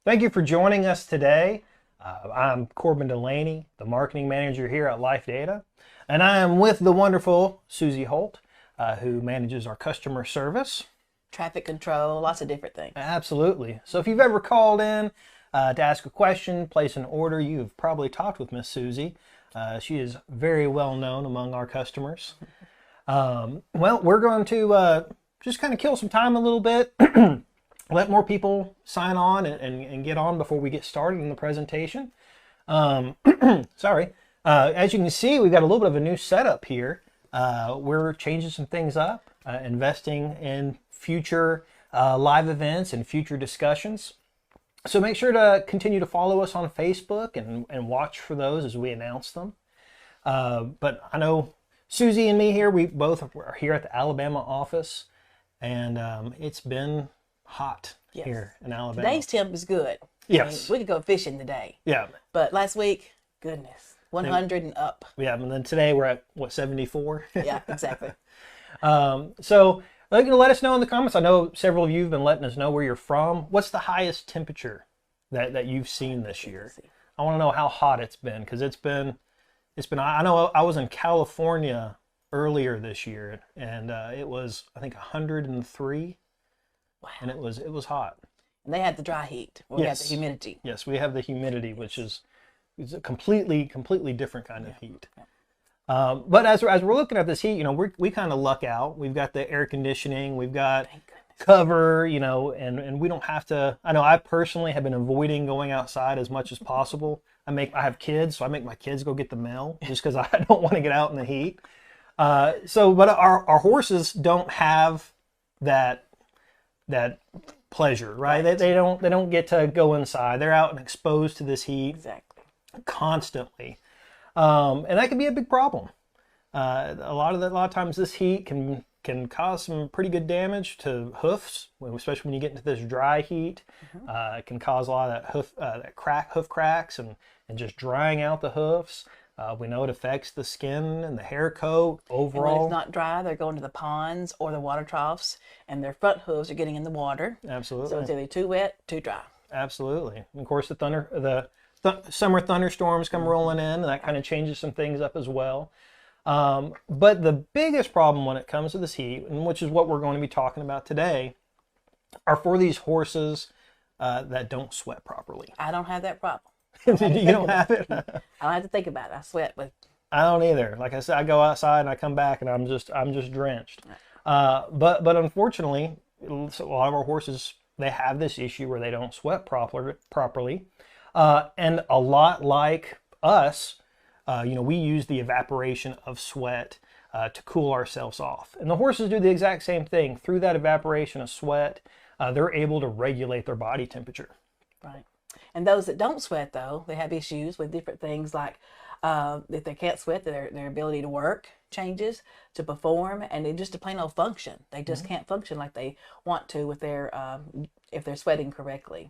Thank you for joining us today. I'm Corbin Delaney, the marketing manager here at Life Data, and I am with the wonderful Susie Holt, who manages our customer service. Traffic control, lots of different things. Absolutely. So if you've ever called in to ask a question, place an order, you've probably talked with Miss Susie. She is very well known among our customers. Well, we're going to just kind of kill some time a little bit. Let more people sign on and get on before we get started in the presentation. Sorry. As you can see, we've got a little bit of a new setup here. We're changing some things up, investing in future live events and future discussions. So make sure to continue to follow us on Facebook and watch for those as we announce them. But I know Susie and me here, we both are here at the Alabama office, and it's been hot here in Alabama. Today's temp is good. Yes. I mean, we could go fishing today. Yeah. But last week, goodness, 100 and up. Yeah, and then today we're at, what, 74? Yeah, exactly. So let us know in the comments. I know several of you have been letting us know where you're from. What's the highest temperature that you've seen this year? I want to know how hot it's been, because it's been, I know I was in California earlier this year, and it was, I think, 103. Wow. And it was hot. And they had the dry heat. We had the humidity. Yes, we have the humidity, which is a completely different kind of heat. Yeah. But as we're looking at this heat, we kind of luck out. We've got the air conditioning, we've got cover, and we don't have to. I know I personally have been avoiding going outside as much as possible. I have kids, so I make my kids go get the mail just because I don't want to get out in the heat. But our horses don't have that pleasure, right? They don't get to go inside. They're out and exposed to this heat constantly, and that can be a big problem. A lot of times this heat can cause some pretty good damage to hoofs, especially when you get into this dry heat. It can cause a lot of that hoof cracks and just drying out the hoofs. We know it affects the skin and the hair coat overall. And when it's not dry, they're going to the ponds or the water troughs, and their front hooves are getting in the water. Absolutely. So it's either too wet, too dry. Absolutely. And of course, the summer thunderstorms come rolling in, and that kind of changes some things up as well. But the biggest problem when it comes to this heat, and which is what we're going to be talking about today, are for these horses that don't sweat properly. I don't have that problem. You don't have it? I don't have to think about it. I sweat with. I don't either. Like I said, I go outside and I come back and I'm just drenched. But unfortunately, a lot of our horses, they have this issue where they don't sweat properly. And a lot like us, we use the evaporation of sweat to cool ourselves off. And the horses do the exact same thing. Through that evaporation of sweat, they're able to regulate their body temperature. Right. And those that don't sweat, though, they have issues with different things like if they can't sweat, their ability to work changes, to perform, and they just to plain old function. They just can't function like they want to with if they're sweating correctly.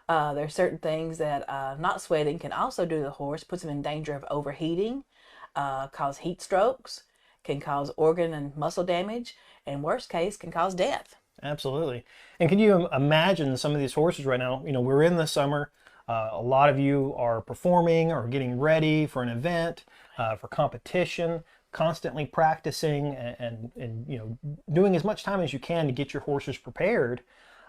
There are certain things that not sweating can also do to the horse, puts them in danger of overheating, cause heat strokes, can cause organ and muscle damage, and worst case, can cause death. Absolutely. And can you imagine some of these horses right now? We're in the summer. A lot of you are performing or getting ready for an event, for competition, constantly practicing and doing as much time as you can to get your horses prepared.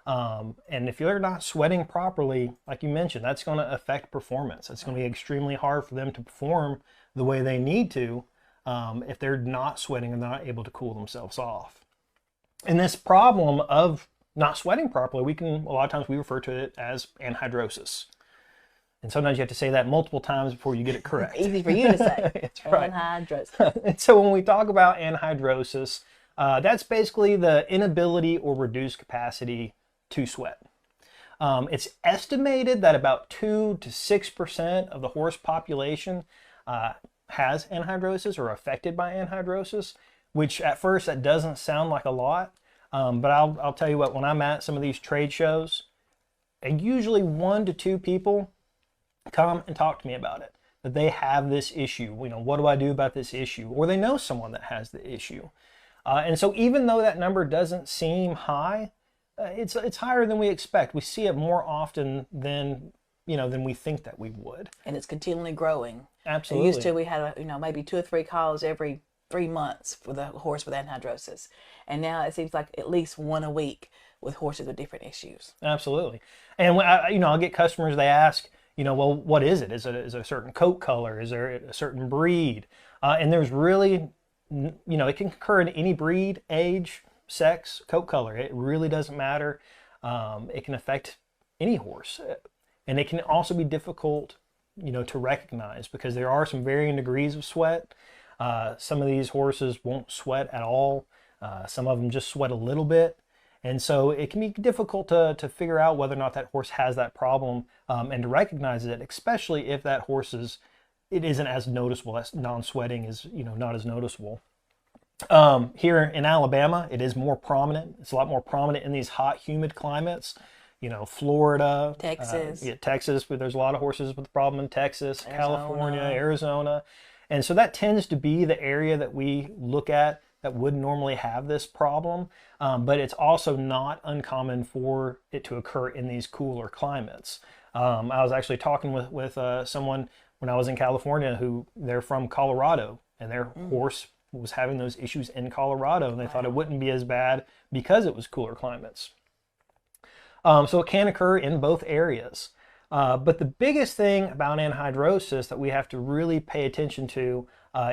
And if you're not sweating properly, like you mentioned, that's going to affect performance. It's going to be extremely hard for them to perform the way they need to if they're not sweating and not able to cool themselves off. And this problem of not sweating properly, a lot of times we refer to it as anhidrosis. And sometimes you have to say that multiple times before you get it correct. Easy for you to say. That's right. Anhidrosis. And so when we talk about anhidrosis, that's basically the inability or reduced capacity to sweat. It's estimated that about 2 to 6% of the horse population has anhidrosis or affected by anhidrosis, which at first that doesn't sound like a lot. But I'll tell you what, when I'm at some of these trade shows, and usually 1 to 2 people come and talk to me about it, that they have this issue. What do I do about this issue? Or they know someone that has the issue. And so even though that number doesn't seem high, it's higher than we expect. We see it more often than than we think that we would. And it's continually growing. Absolutely. Used to we had maybe 2 or 3 calls every 3 months for the horse with anhidrosis, and now it seems like at least one a week with horses with different issues. Absolutely. And when I'll get customers, they ask, well, what is it? Is it a certain coat color? Is there a certain breed? And there's really, it can occur in any breed, age, sex, coat color. It really doesn't matter. It can affect any horse. And it can also be difficult, to recognize, because there are some varying degrees of sweat. Some of these horses won't sweat at all. Some of them just sweat a little bit. And so it can be difficult to figure out whether or not that horse has that problem, and to recognize it, especially if that horse it isn't as noticeable, as non-sweating is, not as noticeable. Here in Alabama, it is more prominent. It's a lot more prominent in these hot, humid climates. Florida, Texas. Texas, but there's a lot of horses with the problem in Texas, California, Arizona. And so that tends to be the area that we look at that would normally have this problem. But it's also not uncommon for it to occur in these cooler climates. I was actually talking with someone when I was in California who they're from Colorado, and their horse was having those issues in Colorado, and they thought it wouldn't be as bad because it was cooler climates. So it can occur in both areas. But the biggest thing about anhidrosis that we have to really pay attention to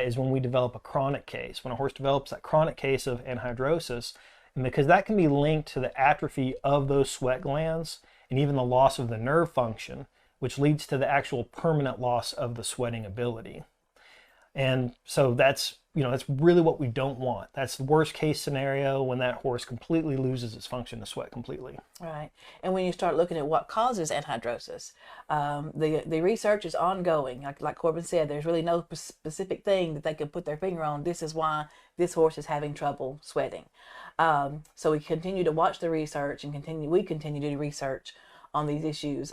is when we develop a chronic case. When a horse develops that chronic case of anhidrosis, and because that can be linked to the atrophy of those sweat glands and even the loss of the nerve function, which leads to the actual permanent loss of the sweating ability. And so that's really what we don't want. That's the worst case scenario, when that horse completely loses its function to sweat completely. Right. And when you start looking at what causes anhidrosis, the research is ongoing. Like Corbin said, there's really no specific thing that they can put their finger on. This is why this horse is having trouble sweating. So we continue to watch the research and we continue to do research on these issues.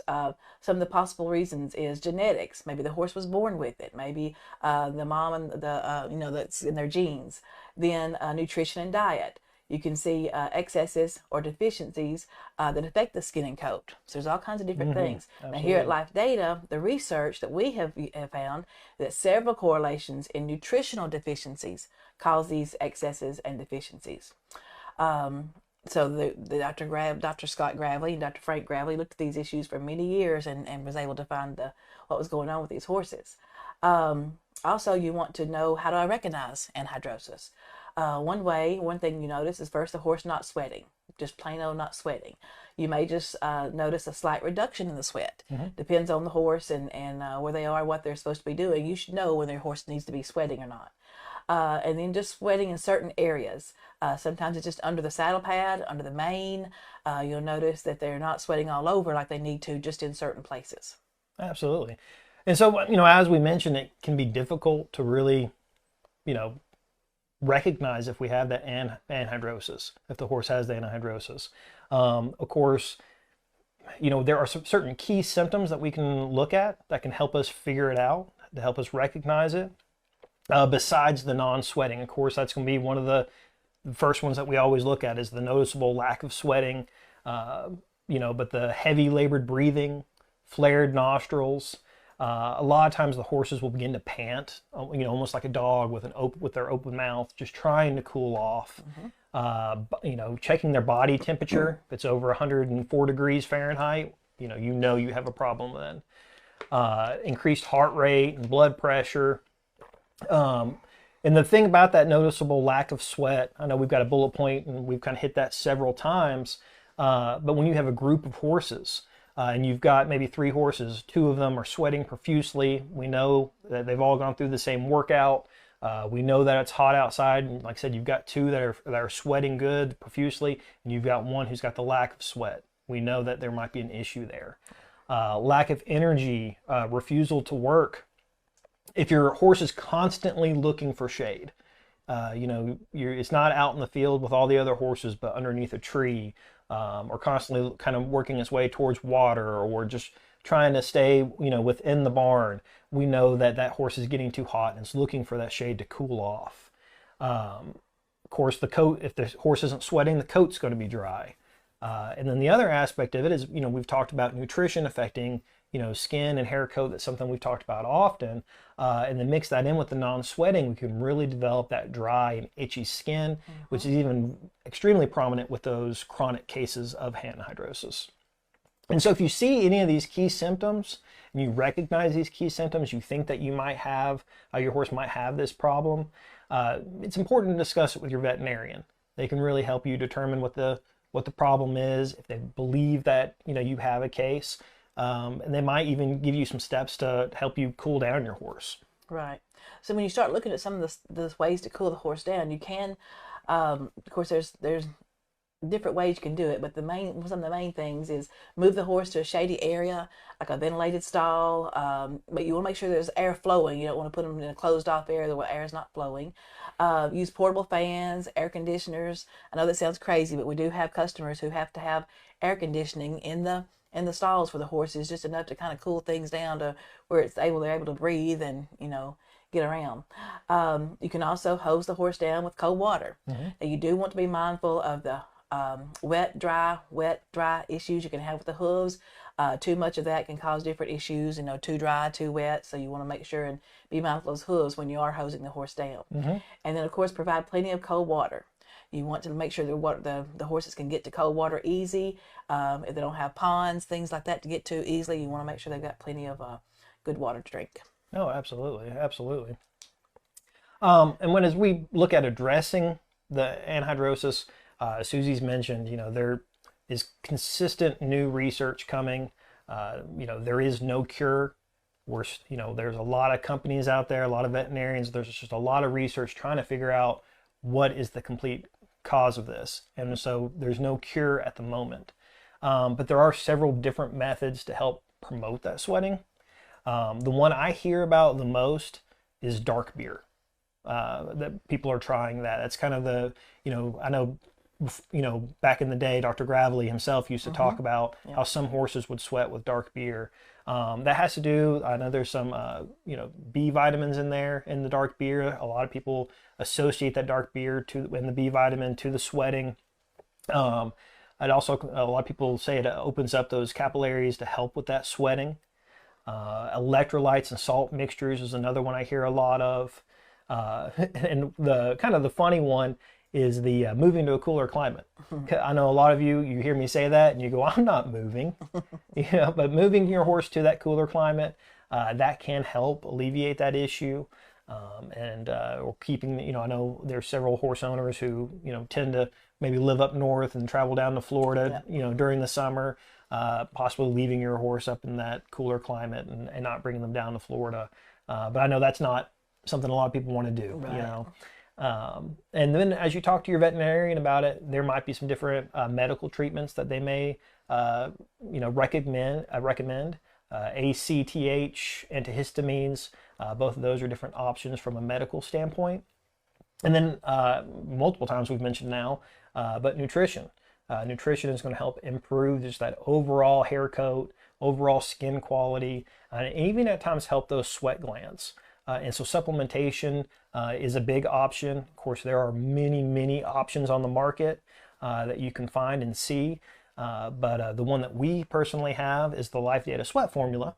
Some of the possible reasons is genetics. Maybe the horse was born with it. Maybe the mom and that's in their genes. Then nutrition and diet. You can see excesses or deficiencies that affect the skin and coat. So there's all kinds of different things. Absolutely. Now here at Life Data, the research that we have found that several correlations in nutritional deficiencies cause these excesses and deficiencies. So the Dr. Scott Gravely and Dr. Frank Gravely looked at these issues for many years and was able to find what was going on with these horses. Also, you want to know, how do I recognize anhidrosis? One thing you notice is first the horse not sweating, just plain old not sweating. You may just notice a slight reduction in the sweat. Depends on the horse and where they are, what they're supposed to be doing. You should know when their horse needs to be sweating or not. And then just sweating in certain areas. Sometimes it's just under the saddle pad, under the mane. You'll notice that they're not sweating all over like they need to, just in certain places. Absolutely. And so, as we mentioned, it can be difficult to really, recognize if we have that anhidrosis, if the horse has the anhidrosis. Of course, there are some certain key symptoms that we can look at that can help us figure it out, to help us recognize it. Besides the non-sweating, of course, that's going to be one of the first ones that we always look at, is the noticeable lack of sweating, but the heavy labored breathing, flared nostrils. A lot of times the horses will begin to pant, almost like a dog with their open mouth, just trying to cool off. Checking their body temperature. If it's over 104 degrees Fahrenheit, you have a problem then. Increased heart rate and blood pressure. And the thing about that noticeable lack of sweat, I know we've got a bullet point and we've kind of hit that several times, but when you have a group of horses and you've got maybe 3 horses, 2 of them are sweating profusely, we know that they've all gone through the same workout, we know that it's hot outside, and like I said, you've got 2 that are sweating good profusely, and you've got 1 who's got the lack of sweat. We know that there might be an issue there. Lack of energy, refusal to work. If your horse is constantly looking for shade, it's not out in the field with all the other horses, but underneath a tree, or constantly kind of working its way towards water, or just trying to stay, within the barn, we know that horse is getting too hot and is looking for that shade to cool off. Of course, the coat, if the horse isn't sweating, the coat's going to be dry. And then the other aspect of it is, we've talked about nutrition affecting, skin and hair coat. That's something we've talked about often. And then mix that in with the non-sweating, we can really develop that dry and itchy skin, which is even extremely prominent with those chronic cases of hand anhidrosis. And so if you see any of these key symptoms and you recognize these key symptoms, you think that you might have, your horse might have this problem, it's important to discuss it with your veterinarian. They can really help you determine what the problem is, if they believe that you have a case, and they might even give you some steps to help you cool down your horse. Right. So when you start looking at some of the ways to cool the horse down, you can, of course, there's different ways you can do it, but some of the main things is move the horse to a shady area, like a ventilated stall. But you want to make sure there's air flowing. You don't want to put them in a closed off area where air is not flowing. Use portable fans, air conditioners. I know that sounds crazy, but we do have customers who have to have air conditioning in the stalls for the horses, just enough to kind of cool things down to where they're able to breathe and get around. You can also hose the horse down with cold water. Now you do want to be mindful of the wet, dry issues you can have with the hooves. Too much of that can cause different issues, too dry, too wet. So you want to make sure and be mindful of those hooves when you are hosing the horse down. And then, of course, provide plenty of cold water. You want to make sure the horses can get to cold water easy. If they don't have ponds, things like that to get to easily, you want to make sure they've got plenty of good water to drink. Oh, absolutely. Absolutely. As we look at addressing the anhidrosis, Susie's mentioned, there is consistent new research coming. There is no cure. There's a lot of companies out there, a lot of veterinarians. There's just a lot of research trying to figure out what is the complete cause of this. And so there's no cure at the moment. But there are several different methods to help promote that sweating. The one I hear about the most is dark beer. That people are trying that. That's kind of the, I know, back in the day, Dr. Gravely himself used to talk about how some horses would sweat with dark beer. That has to do, I know there's some, B vitamins in there in the dark beer. A lot of people associate that dark beer and the B vitamin to the sweating. A lot of people say it opens up those capillaries to help with that sweating. Electrolytes and salt mixtures is another one I hear a lot of. And the funny one is the moving to a cooler climate. I know a lot of you hear me say that and you go, I'm not moving. But moving your horse to that cooler climate, that can help alleviate that issue. Or keeping, I know there's several horse owners who, tend to maybe live up north and travel down to Florida, during the summer, possibly leaving your horse up in that cooler climate and not bringing them down to Florida. But I know that's not something a lot of people want to do, Right. And then as you talk to your veterinarian about it, there might be some different medical treatments that they may, recommend. ACTH, antihistamines, both of those are different options from a medical standpoint. And then multiple times we've mentioned now, but nutrition. Nutrition is going to help improve just that overall hair coat, overall skin quality, and even at times help those sweat glands. And so supplementation is a big option. Of course, there are many, many options on the market that you can find and see. But the one that we personally have is the Life Data Sweat Formula,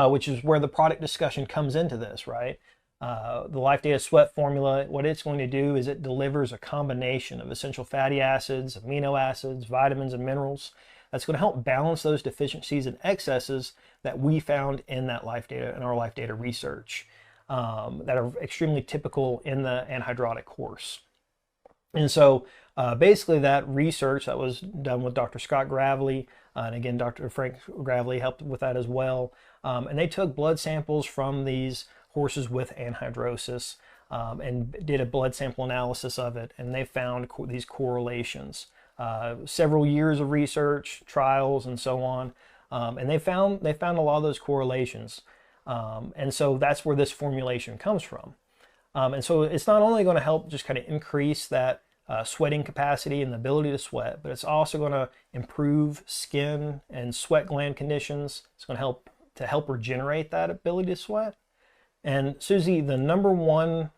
which is where the product discussion comes into this, right? The Life Data Sweat Formula, what it's going to do is it delivers a combination of essential fatty acids, amino acids, vitamins, and minerals that's going to help balance those deficiencies and excesses that we found in that Life Data, in our Life Data research, that are extremely typical in the anhydrotic horse. And so basically that research that was done with Dr. Scott Gravely, and again, Dr. Frank Gravely helped with that as well. And they took blood samples from these horses with anhidrosis and did a blood sample analysis of it. And they found these correlations, several years of research, trials, and so on. And they found a lot of those correlations. And so that's where this formulation comes from. And so it's not only going to help just kind of increase that sweating capacity and the ability to sweat, but it's also going to improve skin and sweat gland conditions. It's going to help regenerate that ability to sweat. And Susie, the number one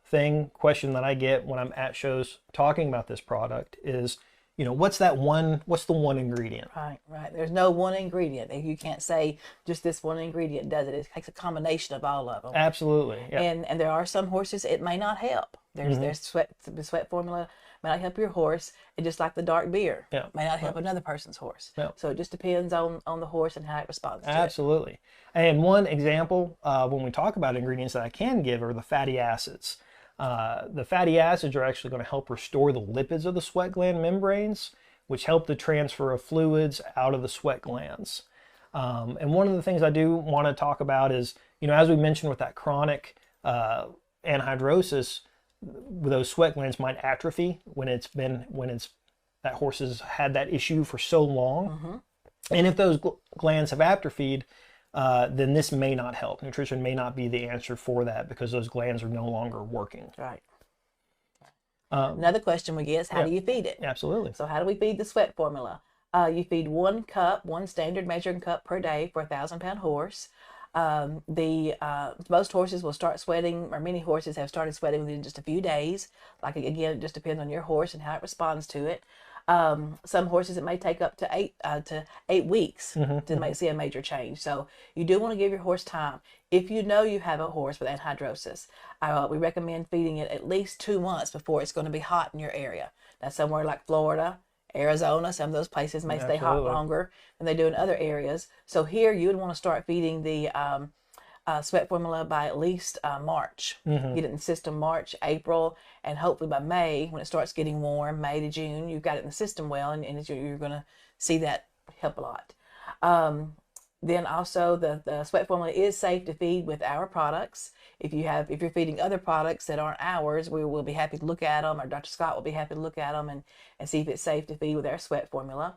question that I get when I'm at shows talking about this product is, what's the one ingredient? Right, right. There's no one ingredient. You can't say just this one ingredient does it. It takes a combination of all of them. Absolutely. Yeah. And there are some horses it may not help. There's the sweat formula may not help your horse, and just like the dark beer, Yeah. may not help another person's horse. Yeah. So it just depends on the horse and how it responds to it. Absolutely. And one example when we talk about ingredients that I can give are the fatty acids. The fatty acids are actually going to help restore the lipids of the sweat gland membranes, which help the transfer of fluids out of the sweat glands. And one of the things I do want to talk about is, as we mentioned with that chronic anhidrosis, those sweat glands might atrophy when that horse has had that issue for so long. And if those glands have atrophied, then this may not help. Nutrition may not be the answer for that because those glands are no longer working. Right. Another question we get is how do you feed it? Absolutely. So how do we feed the sweat formula? You feed one standard measuring cup per day for a 1,000-pound horse. Most horses will start sweating, or many horses have started sweating within just a few days. Like, again, it just depends on your horse and how it responds to it. Some horses it may take up to 8 weeks to see a major change. So you do want to give your horse time. If you know you have a horse with anhidrosis, we recommend feeding it at least 2 months before it's going to be hot in your area. Now, somewhere like Florida, Arizona, some of those places may stay hot longer than they do in other areas. So here you would want to start feeding the sweat formula by at least March. Get it in the system March, April, and hopefully by May, when it starts getting warm, May to June, you've got it in the system well, and you're going to see that help a lot. Then also the sweat formula is safe to feed with our products. If you're feeding other products that aren't ours, we will be happy to look at them, or Dr. Scott will be happy to look at them and see if it's safe to feed with our sweat formula.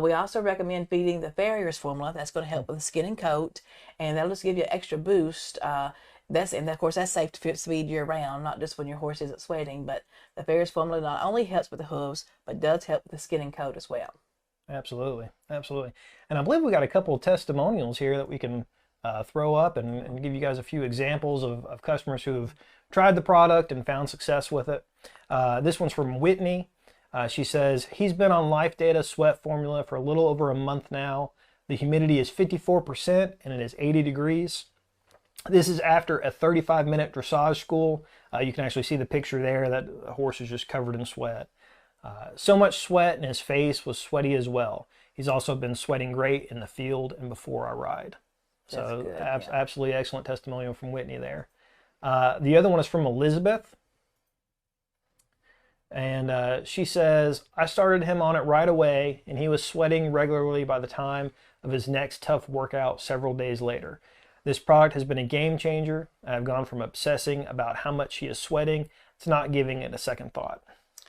We also recommend feeding the Farrier's formula. That's going to help with the skin and coat, and that'll just give you an extra boost. And of course that's safe to feed year round, not just when your horse isn't sweating. But the Farrier's formula not only helps with the hooves, but does help with the skin and coat as well. Absolutely, absolutely. And I believe we got a couple of testimonials here that we can throw up and give you guys a few examples of customers who have tried the product and found success with it. This one's from Whitney. She says, he's been on Life Data sweat formula for a little over a month now. The humidity is 54% and it is 80 degrees. This is after a 35-minute dressage school. You can actually see the picture there that the horse is just covered in sweat. So much sweat, and his face was sweaty as well. He's also been sweating great in the field and before I ride. So good, absolutely excellent testimonial from Whitney there. The other one is from Elizabeth. And she says, I started him on it right away, and he was sweating regularly by the time of his next tough workout several days later. This product has been a game changer. I've gone from obsessing about how much he is sweating to not giving it a second thought.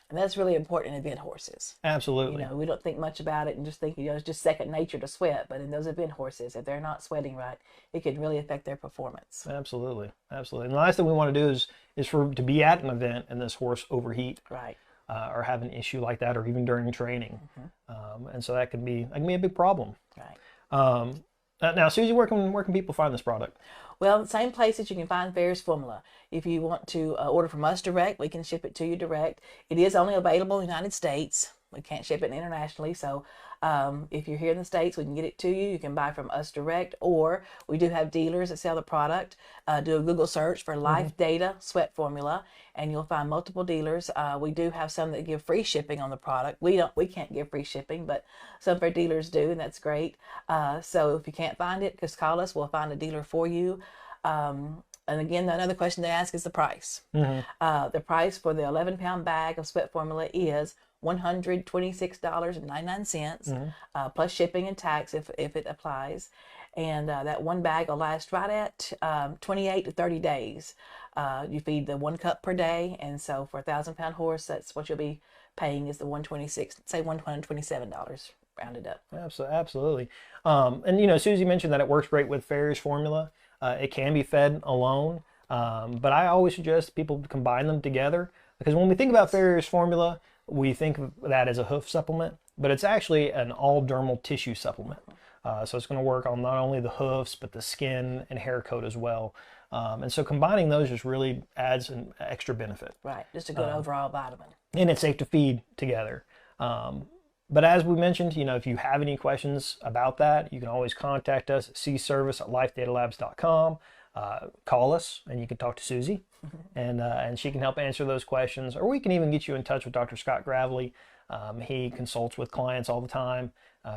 And that's really important in event horses. Absolutely. We don't think much about it and just think, it's just second nature to sweat. But in those event horses, if they're not sweating right, it can really affect their performance. Absolutely. Absolutely. And the last thing we want to do is to be at an event and this horse overheat. Right. Or have an issue like that, or even during training. And so that can be a big problem. Right. Now, Susie, where can people find this product? Well, the same places you can find Farrier's formula. If you want to order from us direct, we can ship it to you direct. It is only available in the United States. We can't ship it internationally. So if you're here in the States, we can get it to you. You can buy from us direct, or we do have dealers that sell the product. Do a Google search for Life Data Sweat Formula, and you'll find multiple dealers. We do have some that give free shipping on the product. We can't give free shipping, but some of our dealers do, and that's great. So if you can't find it, just call us. We'll find a dealer for you. And again, another question they ask is the price. The price for the 11-pound bag of sweat formula is $126.99 plus shipping and tax if it applies. And that one bag will last right at 28 to 30 days. You feed the 1 cup per day, and so for a 1,000-pound horse, that's what you'll be paying is the $126, say $127 rounded up. Absolutely. And Susie mentioned that it works great with Farrier's formula. It can be fed alone, but I always suggest people combine them together, because when we think about Farrier's formula, we think of that as a hoof supplement, but it's actually an all-dermal tissue supplement. So it's going to work on not only the hoofs, but the skin and hair coat as well. And so combining those just really adds an extra benefit. Right, just a good overall vitamin. And it's safe to feed together. But as we mentioned, if you have any questions about that, you can always contact us at cservice@lifedatalabs.com. Call us, and you can talk to Susie, and she can help answer those questions. Or we can even get you in touch with Dr. Scott Gravely. He consults with clients all the time,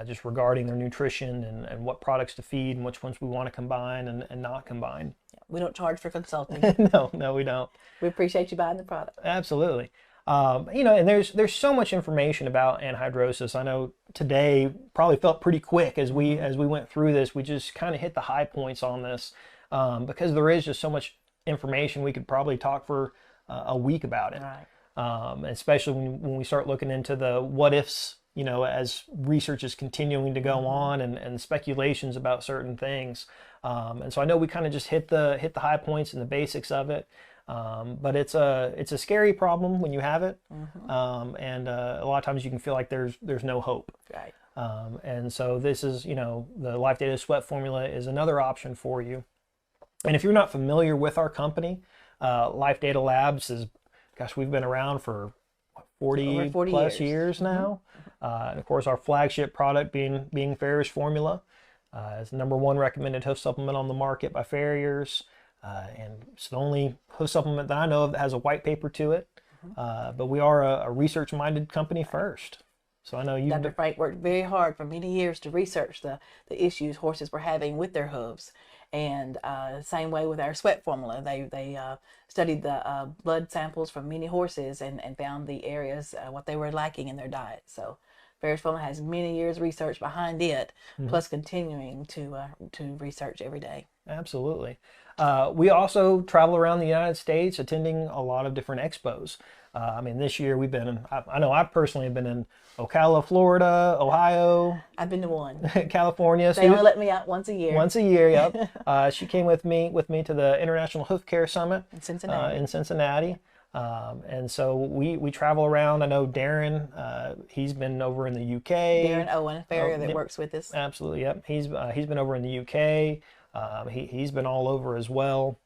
just regarding their nutrition and what products to feed and which ones we want to combine and not combine. We don't charge for consulting. No, we don't. We appreciate you buying the product. Absolutely. And there's so much information about anhydrosis. I know today probably felt pretty quick as we went through this. We just kind of hit the high points on this, because there is just so much information. We could probably talk for a week about it. Right. Especially when we start looking into the what ifs, as research is continuing to go on and speculations about certain things. And so I know we kind of just hit the high points and the basics of it. But it's a scary problem when you have it. And a lot of times you can feel like there's no hope. Right. And so this is, the Life Data Sweat formula is another option for you. And if you're not familiar with our company, Life Data Labs is, gosh, we've been around for 40 plus years now. And of course, our flagship product being Farrier's formula. It's the #1 recommended hoof supplement on the market by farriers. And it's the only hoof supplement that I know of that has a white paper to it. But we are a research-minded company first. So I know you. Dr. Frank worked very hard for many years to research the issues horses were having with their hooves. And same way with our sweat formula. They studied the blood samples from many horses and found the areas, what they were lacking in their diet. So Farrier's formula has many years research behind it, plus continuing to research every day. Absolutely. We also travel around the United States attending a lot of different expos. This year we've been I know I personally have been in Ocala, Florida, Ohio. I've been to one. California. They only let me out once a year. Once a year, yep. She came with me to the International Hoof Care Summit in Cincinnati. And so we travel around. I know Darren, he's been over in the UK. Darren Owen, farrier that works with us. Absolutely, yep. He's been over in the UK. He's been all over as well.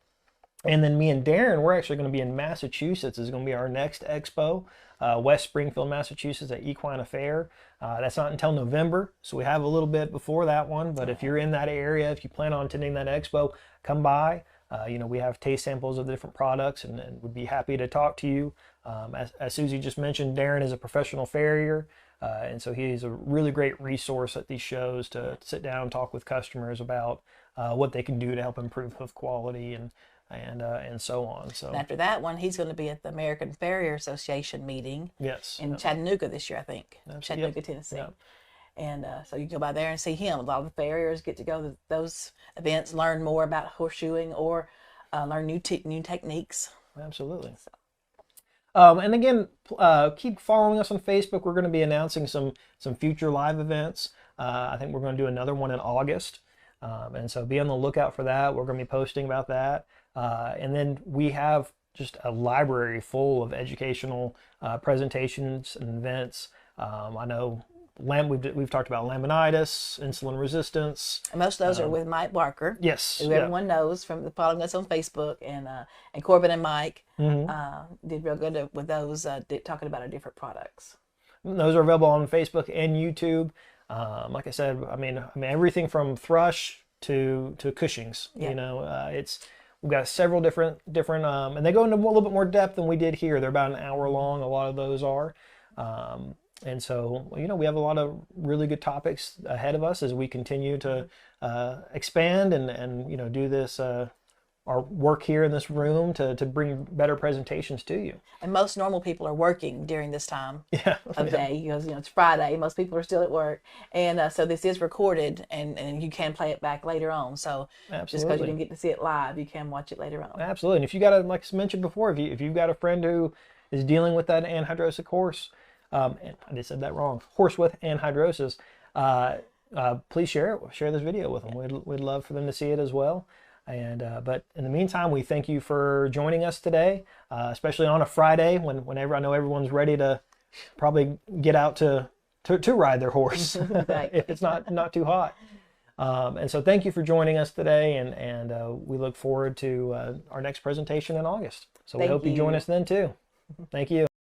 And then me and Darren, we're actually going to be in Massachusetts. Is going to be our next expo, West Springfield, Massachusetts at Equine Affair. That's not until November, so we have a little bit before that one. But if you're in that area, if you plan on attending that expo, come by. We have taste samples of the different products and would be happy to talk to you. As Susie just mentioned, Darren is a professional farrier. And so he's a really great resource at these shows to sit down and talk with customers about what they can do to help improve hoof quality and so on. So after that one, he's going to be at the American Farrier Association meeting. Yes. In Chattanooga this year, I think. Chattanooga, Tennessee. Yep. And so you can go by there and see him. A lot of the farriers get to go to those events, learn more about horseshoeing or learn new techniques. Absolutely. So. And again, keep following us on Facebook. We're going to be announcing some future live events. I think we're going to do another one in August. And so be on the lookout for that. We're going to be posting about that. And then we have just a library full of educational presentations and events. I know we've talked about laminitis, insulin resistance. And most of those are with Mike Barker. Yes. Who everyone knows from following us on Facebook. And Corbin and Mike did real good with those, talking about our different products. Those are available on Facebook and YouTube. Like I said, I mean everything from thrush to Cushing's. Yeah. We've got several different, and they go into a little bit more depth than we did here. They're about an hour long. A lot of those are, and so we have a lot of really good topics ahead of us as we continue to expand and do this. Our work here in this room to bring better presentations to you. And most normal people are working during this time of day because it's Friday. Most people are still at work, and so this is recorded, and you can play it back later on. So just because you didn't get to see it live, you can watch it later on. Absolutely. And if you got like I mentioned before, if you've got a friend who is dealing with that anhydrosic horse, and I just said that wrong, horse with anhydrosis, please share this video with them. We'd love for them to see it as well. And but in the meantime, we thank you for joining us today, especially on a Friday whenever I know everyone's ready to probably get out to ride their horse if it's not too hot. And so thank you for joining us today, and we look forward to our next presentation in August. So we hope you join us then too. Thank you.